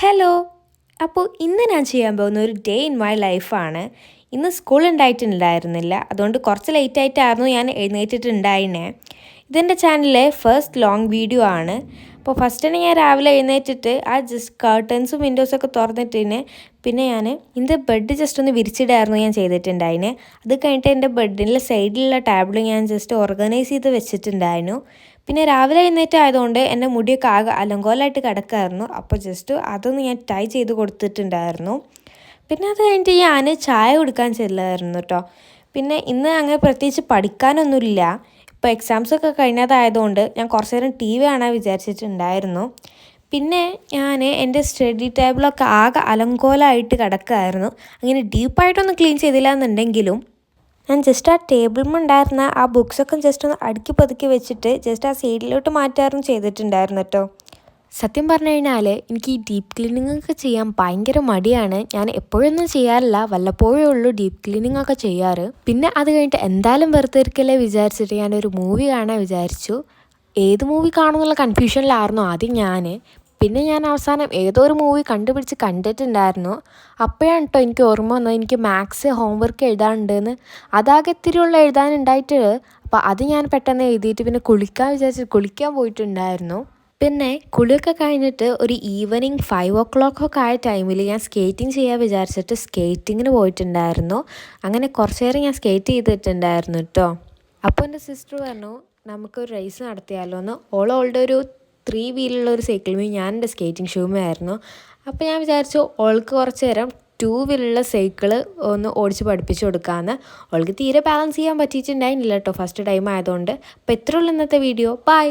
Hello. അപ്പോൾ ഇന്ന് ഞാൻ ചെയ്യാൻ പോകുന്ന ഒരു ഡേ ഇൻ മൈ ലൈഫാണ്. ഇന്ന് സ്കൂൾ ഉണ്ടായിട്ടുണ്ടായിരുന്നില്ല, അതുകൊണ്ട് കുറച്ച് ലേറ്റായിട്ടായിരുന്നു ഞാൻ എഴുന്നേറ്റിട്ടുണ്ടായിരുന്നേ. ഇതെൻ്റെ ചാനലിലെ ഫസ്റ്റ് ലോങ് വീഡിയോ ആണ്. അപ്പോൾ ഫസ്റ്റ് തന്നെ ഞാൻ രാവിലെ എഴുന്നേറ്റിട്ട് ആ ജസ്റ്റ് കർട്ടൻസും വിൻഡോസൊക്കെ തുറന്നിട്ടിന്. പിന്നെ ഞാൻ എൻ്റെ ബെഡ് ജസ്റ്റ് ഒന്ന് വിരിച്ചിടായിരുന്നു ഞാൻ ചെയ്തിട്ടുണ്ടായിന്. അത് കഴിഞ്ഞിട്ട് എൻ്റെ ബെഡിൻ്റെ സൈഡിലുള്ള ടേബിൾ ഞാൻ ജസ്റ്റ് ഓർഗനൈസ് ചെയ്ത് വെച്ചിട്ടുണ്ടായിരുന്നു. പിന്നെ രാവിലെ എഴുന്നേറ്റായതുകൊണ്ട് എൻ്റെ മുടിയൊക്കെ ആകെ അലങ്കോലമായിട്ട് കിടക്കായിരുന്നു. അപ്പോൾ ജസ്റ്റ് അതൊന്ന് ഞാൻ ടൈ ചെയ്ത് കൊടുത്തിട്ടുണ്ടായിരുന്നു. പിന്നെ അത് കഴിഞ്ഞിട്ട് ഞാൻ ചായ കുടിക്കാൻ ചെല്ലായിരുന്നു കേട്ടോ. പിന്നെ ഇന്ന് അങ്ങനെ പ്രത്യേകിച്ച് പഠിക്കാനൊന്നുമില്ല. ഇപ്പോൾ എക്സാംസൊക്കെ കഴിഞ്ഞതായതുകൊണ്ട് ഞാൻ കുറച്ച് നേരം ടി വി കാണാൻ വിചാരിച്ചിട്ടുണ്ടായിരുന്നു. പിന്നെ ഞാൻ എൻ്റെ സ്റ്റഡി ടേബിളൊക്കെ ആകെ അലങ്കോലമായിട്ട് കിടക്കുമായിരുന്നു. അങ്ങനെ ഡീപ്പായിട്ടൊന്നും ക്ലീൻ ചെയ്തില്ല എന്നുണ്ടെങ്കിലും ഞാൻ ജസ്റ്റ് ആ ടേബിളിൽ ഉണ്ടായിരുന്ന ആ ബുക്സൊക്കെ ജസ്റ്റ് ഒന്ന് അടുക്കി പതുക്കി വെച്ചിട്ട് ജസ്റ്റ് ആ സൈഡിലോട്ട് മാറ്റാറും ചെയ്തിട്ടുണ്ടായിരുന്നു കേട്ടോ. സത്യം പറഞ്ഞു കഴിഞ്ഞാൽ എനിക്ക് ഈ ഡീപ്പ് ക്ലീനിങ് ഒക്കെ ചെയ്യാൻ ഭയങ്കര മടിയാണ്. ഞാൻ എപ്പോഴൊന്നും ചെയ്യാറില്ല, വല്ലപ്പോഴേ ഉള്ളൂ ഡീപ്പ് ക്ലീനിങ് ഒക്കെ ചെയ്യാറ്. പിന്നെ അത് കഴിഞ്ഞിട്ട് എന്തായാലും വെറുതെ ഇരിക്കല്ലേ വിചാരിച്ചിട്ട് ഞാനൊരു മൂവി കാണാൻ വിചാരിച്ചു. ഏത് മൂവി കാണുമെന്നുള്ള കൺഫ്യൂഷനിലായിരുന്നു ആദ്യം ഞാൻ. പിന്നെ ഞാൻ അവസാനം ഏതോ ഒരു മൂവി കണ്ടിട്ടുണ്ടായിരുന്നു. അപ്പോഴാണ് കേട്ടോ എനിക്ക് ഓർമ്മ വന്നത് എനിക്ക് മാത്സ് ഹോംവർക്ക് എഴുതാനുണ്ടെന്ന്. അതാകെ ഇത്തിരിയുള്ള എഴുതാനുണ്ടായിട്ട് അപ്പോൾ അത് ഞാൻ പെട്ടെന്ന് എഴുതിയിട്ട് പിന്നെ കുളിക്കാൻ പോയിട്ടുണ്ടായിരുന്നു. പിന്നെ കുളിയൊക്കെ കഴിഞ്ഞിട്ട് ഒരു ഈവനിങ് 5 o'clock ഒക്കെ ആയ ടൈമിൽ ഞാൻ സ്കേറ്റിംഗ് ചെയ്യാൻ വിചാരിച്ചിട്ട് സ്കേറ്റിങ്ങിന് പോയിട്ടുണ്ടായിരുന്നു. അങ്ങനെ കുറച്ച് നേരം ഞാൻ സ്കേറ്റ് ചെയ്തിട്ടുണ്ടായിരുന്നു കേട്ടോ. അപ്പോൾ എൻ്റെ സിസ്റ്റർ പറഞ്ഞു നമുക്കൊരു റേസ് നടത്തിയാലോ എന്ന്. ഓളുടെ ഒരു 3 വീലുള്ള ഒരു സൈക്കിളുമേ ഞാൻ എൻ്റെ സ്കേറ്റിംഗ് ഷൂമേ ആയിരുന്നു. അപ്പോൾ ഞാൻ വിചാരിച്ചു ഓൾക്ക് കുറച്ച് നേരം 2 വീലുള്ള സൈക്കിള് ഒന്ന് ഓടിച്ച് പഠിപ്പിച്ച് കൊടുക്കാമെന്ന്. ഓൾക്ക് തീരെ ബാലൻസ് ചെയ്യാൻ പറ്റിയിട്ടുണ്ടായിരുന്നില്ല കേട്ടോ ഫസ്റ്റ് ടൈം ആയതുകൊണ്ട്. അപ്പോൾ ഇത്രയുള്ള ഇന്നത്തെ വീഡിയോ. ബൈ.